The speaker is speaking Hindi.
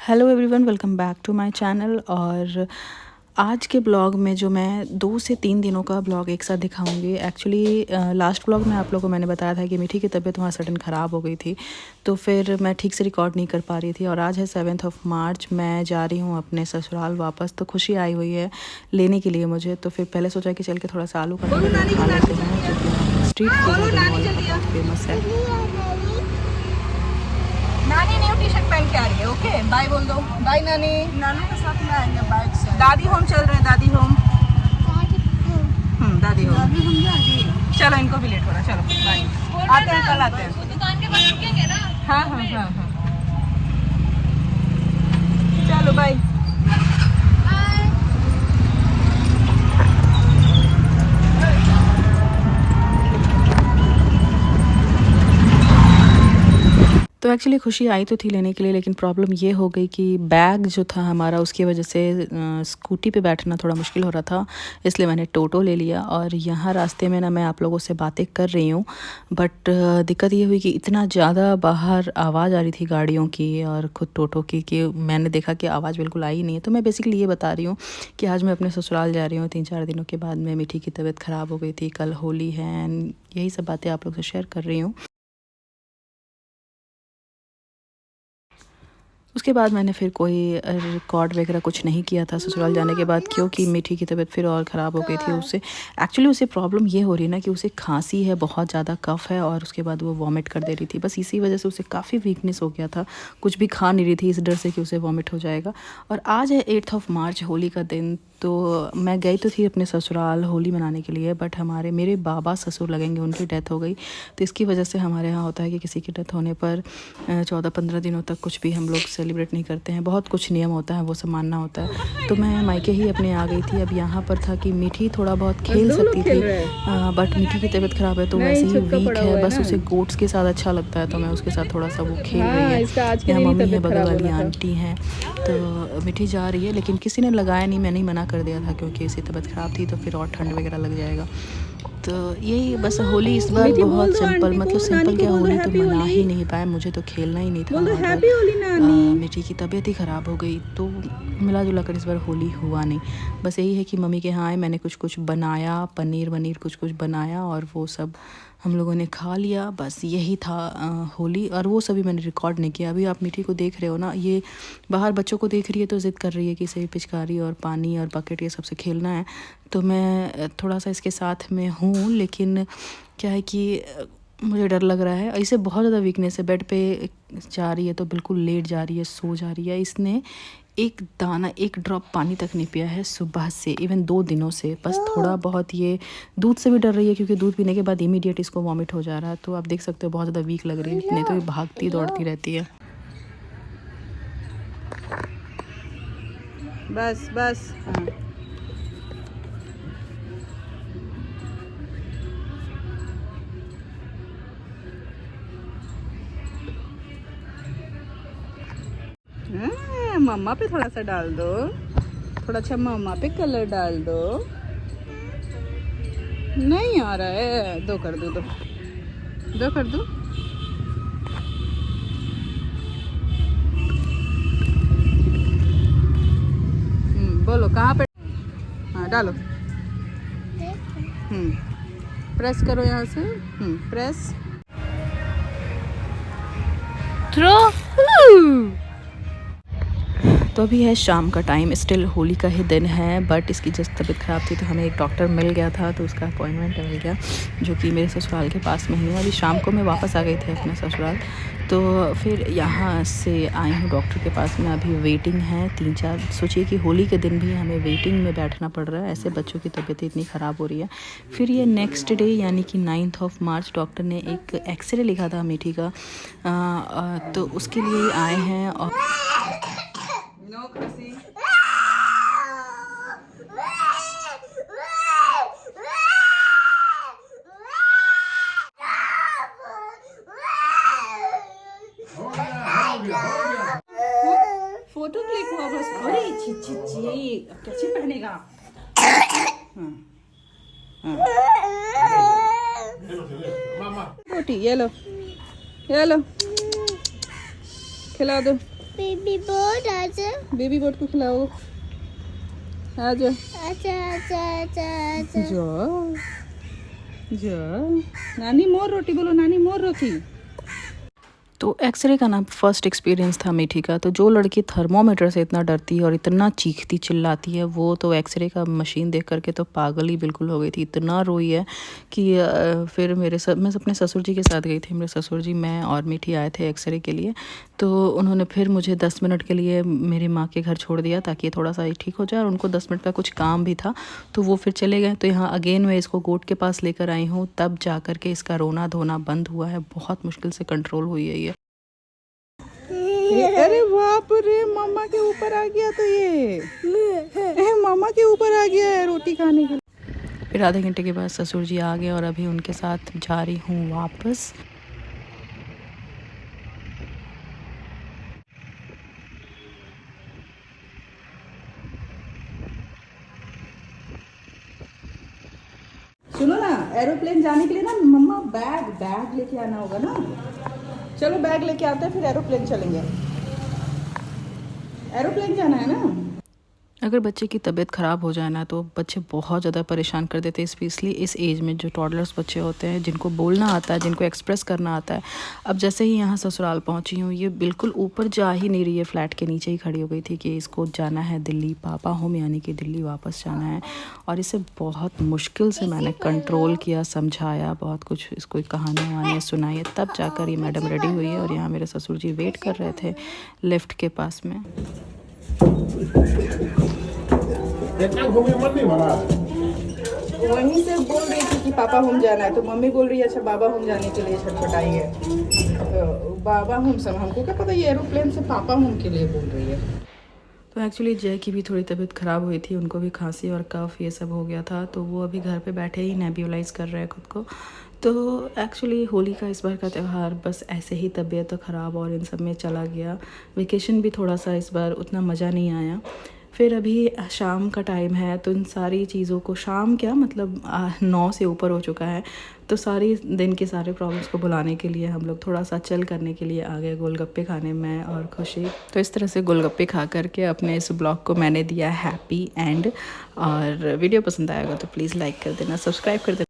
Hello everyone, welcome back to my channel. और आज के ब्लॉग में जो मैं 2 से 3 दिनों का ब्लॉग एक साथ दिखाऊंगी। एक्चुअली लास्ट ब्लॉग में आप लोगों को मैंने बताया था कि मीठी की तबीयत वहाँ सडन ख़राब हो गई थी, तो फिर मैं ठीक से रिकॉर्ड नहीं कर पा रही थी। और आज है 7 मार्च, मैं जा रही हूँ अपने ससुराल वापस। तो खुशी आई हुई है लेने के लिए मुझे, तो फिर पहले सोचा कि चल के थोड़ा सा आलू का खा लेते हैं, जो कि स्ट्रीट फूड बहुत फेमस है। नानी न्यू टी शर्ट पहन के आ रही है। ओके बाय बोल दो। बाय नानी। नानू के साथ में आएंगे बाइक से। दादी होम चल रहे हैं। दादी होम। दादी होम। चलो इनको भी लेट हो रहा है। चलो बाय। आते हैं, कल आते हैं। दुकान के पास रुकेंगे ना। हाँ हाँ हाँ हाँ। चलो बाय। तो एक्चुअली खुशी आई तो थी लेने के लिए, लेकिन प्रॉब्लम ये हो गई कि बैग जो था हमारा, उसकी वजह से स्कूटी पे बैठना थोड़ा मुश्किल हो रहा था। इसलिए मैंने टोटो ले लिया। और यहाँ रास्ते में ना मैं आप लोगों से बातें कर रही हूँ, बट दिक्कत ये हुई कि इतना ज़्यादा बाहर आवाज़ आ रही थी गाड़ियों की और ख़ुद टोटो की कि मैंने देखा कि आवाज़ बिल्कुल आई नहीं है। तो मैं बेसिकली ये बता रही हूँ कि आज मैं अपने ससुराल जा रही हूँ 3-4 दिनों के बाद में। मीठी की तबीयत ख़राब हो गई थी, कल होली है, एंड यही सब बातें आप लोग से शेयर कर रही हूँ। उसके बाद मैंने फिर कोई रिकॉर्ड वगैरह कुछ नहीं किया था ससुराल जाने के बाद, क्योंकि मीठी की तबीयत फिर और ख़राब हो गई थी। उससे एक्चुअली उसे प्रॉब्लम ये हो रही है ना कि उसे खांसी है, बहुत ज़्यादा कफ़ है, और उसके बाद वो वॉमिट कर दे रही थी। बस इसी वजह से उसे काफ़ी वीकनेस हो गया था, कुछ भी खा नहीं रही थी इस डर से कि उसे वॉमिट हो जाएगा। और आज है 8 मार्च, होली का दिन। तो मैं गई तो थी अपने ससुराल होली मनाने के लिए, बट मेरे बाबा ससुर लगेंगे, उनकी डेथ हो गई। तो इसकी वजह से हमारे यहाँ होता है कि किसी की डेथ होने पर 14-15 दिनों तक कुछ भी हम लोग सेलिब्रेट नहीं करते हैं। बहुत कुछ नियम होता है, वो सब मानना होता है। तो मैं मायके ही अपने आ गई थी। अब यहाँ पर था कि मीठी थोड़ा बहुत खेल सकती थी, बट मीठी की तबीयत ख़राब है तो वैसे ही वीक है। बस उसे गोट्स के साथ अच्छा लगता है, तो मैं उसके साथ थोड़ा सा वो खेल रही है। यहाँ मम्मी है, बगल वाली आंटी हैं, तो मीठी जा रही है। लेकिन किसी ने लगाया नहीं, मैंने ही मना कर दिया था क्योंकि इसी तबीयत ख़राब थी, तो फिर और ठंड वगैरह लग जाएगा। तो यही बस होली इस बार बहुत सिंपल, मतलब सिंपल क्या, होली तो मना ही नहीं पाए, मुझे तो खेलना ही नहीं था। मीठी की तबीयत ही ख़राब हो गई, तो मिला जुला कर इस बार होली हुआ नहीं। बस यही है कि मम्मी के यहाँ आए, मैंने कुछ कुछ बनाया, पनीर वनीर कुछ कुछ बनाया, और वो सब हम लोगों ने खा लिया। बस यही था होली, और वो सभी मैंने रिकॉर्ड नहीं किया। अभी आप मीठी को देख रहे हो ना, ये बाहर बच्चों को देख रही है तो ज़िद कर रही है कि इसे पिचकारी और पानी और बकेट ये सबसे खेलना है। तो मैं थोड़ा सा इसके साथ में हूँ, लेकिन क्या है कि मुझे डर लग रहा है। इसे बहुत ज़्यादा वीकनेस है, बेड पे जा रही है तो बिल्कुल लेट जा रही है, सो जा रही है। इसने एक दाना, एक ड्रॉप पानी तक नहीं पिया है सुबह से, इवन 2 दिनों से। बस थोड़ा बहुत ये दूध से भी डर रही है, क्योंकि दूध पीने के बाद इमीडिएट इसको वॉमिट हो जा रहा है। तो आप देख सकते हो बहुत ज़्यादा वीक लग रही है, नहीं तो ये भागती दौड़ती रहती है। बस बस। मम्मा पे थोड़ा सा डाल दो, थोड़ा अच्छा मम्मा पे कलर डाल दो। नहीं आ रहा है, दो कर दो, दो कर दो। बोलो कहाँ पे। हाँ डालो। प्रेस करो यहाँ से। Press throw. तो अभी है शाम का टाइम, स्टिल होली का ही दिन है, बट इसकी जस्ट तबीयत ख़राब थी तो हमें एक डॉक्टर मिल गया था, तो उसका अपॉइंटमेंट मिल गया, जो कि मेरे ससुराल के पास में ही है। अभी शाम को मैं वापस आ गई थी अपने ससुराल, तो फिर यहाँ से आई हूँ डॉक्टर के पास में। अभी वेटिंग है 3-4, सोचिए कि होली के दिन भी हमें वेटिंग में बैठना पड़ रहा है, ऐसे बच्चों की तबीयत इतनी ख़राब हो रही है। फिर ये नेक्स्ट डे यानी कि 9 मार्च डॉक्टर ने एक एक्सरे लिखा था मीठी का, तो उसके लिए आए हैं। और फोटो क्लिक हुआ बस। अरे छी कैसे पहनेगा। रोटी ये लो, ये लो, खिला दो। बेबी बोर्ड आजा बेबी बोर्ड को खिलाओ। आजा आजा आजा आजा आजा जा जा। नानी मोर रोटी बोलो, नानी मोर रोटी। तो एक्सरे का ना फर्स्ट एक्सपीरियंस था मीठी का। तो जो लड़की थर्मोमीटर से इतना डरती है और इतना चीखती चिल्लाती है, वो तो एक्सरे का मशीन देख करके तो पागल ही बिल्कुल हो गई थी। इतना रोई है कि फिर मैं अपने ससुर जी के साथ गई थी। मेरे ससुर जी, मैं और मीठी आए थे एक्सरे के लिए। तो उन्होंने फिर मुझे 10 मिनट के लिए मेरी माँ के घर छोड़ दिया ताकि थोड़ा सा ठीक हो जाए, और उनको 10 मिनट का कुछ काम भी था तो वो फिर चले गए। तो यहाँ अगेन मैं इसको गोट के पास लेकर आई हूँ, तब जा कर के इसका रोना धोना बंद हुआ है। बहुत मुश्किल से कंट्रोल हुई है ये। अरे बाप रे, मामा के ऊपर आ गया। तो ये मामा के ऊपर आ गया है रोटी खाने के लिए। फिर आधे घंटे के बाद ससुर जी आ गए और अभी उनके साथ जा रही हूँ वापस। सुनो ना, एरोप्लेन जाने के लिए ना मम्मा बैग लेके आना होगा ना। चलो बैग लेके आते हैं, फिर एरोप्लेन चलेंगे। एरोप्लेन जाना है ना। अगर बच्चे की तबीयत ख़राब हो जाए ना तो बच्चे बहुत ज़्यादा परेशान कर देते हैं, स्पेशली इस एज में जो टॉडलर्स बच्चे होते हैं, जिनको बोलना आता है, जिनको एक्सप्रेस करना आता है। अब जैसे ही यहाँ ससुराल पहुँची हूँ, ये बिल्कुल ऊपर जा ही नहीं रही है, फ्लैट के नीचे ही खड़ी हो गई थी कि इसको जाना है दिल्ली, पापा होम यानी कि दिल्ली वापस जाना है। और इसे बहुत मुश्किल से मैंने कंट्रोल किया, समझाया, बहुत कुछ इसको कहानियाँ वहानियाँ सुनाई, तब जाकर ये मैडम रेडी हुई है। और यहाँ मेरे ससुर जी वेट कर रहे थे लिफ्ट के पास में। वहीं से बोल रही थी कि पापा होम जाना है, तो मम्मी बोल रही है अच्छा बाबा होम जाने के लिए छटपटाई है। तो बाबा होम सब हमको क्या पता, ये एरोप्लेन से पापा होम के लिए बोल रही है। तो एक्चुअली जय की भी थोड़ी तबीयत ख़राब हुई थी, उनको भी खांसी और कफ ये सब हो गया था। तो वो अभी घर पे बैठे ही नेब्यूलाइज कर रहे हैं खुद को। तो एक्चुअली होली का इस बार का त्यौहार बस ऐसे ही तबीयत ख़राब और इन सब में चला गया। वेकेशन भी थोड़ा सा इस बार उतना मज़ा नहीं आया। फिर अभी शाम का टाइम है, तो इन सारी चीज़ों को, शाम क्या मतलब 9 से ऊपर हो चुका है, तो सारी दिन के सारे प्रॉब्लम्स को भुलाने के लिए हम लोग थोड़ा सा चिल करने के लिए आ गए गोलगप्पे खाने में और खुशी। तो इस तरह से गोलगप्पे खा करके अपने इस ब्लॉग को मैंने दिया हैप्पी एंड। और वीडियो पसंद आएगा तो प्लीज़ लाइक कर देना, सब्सक्राइब कर देना।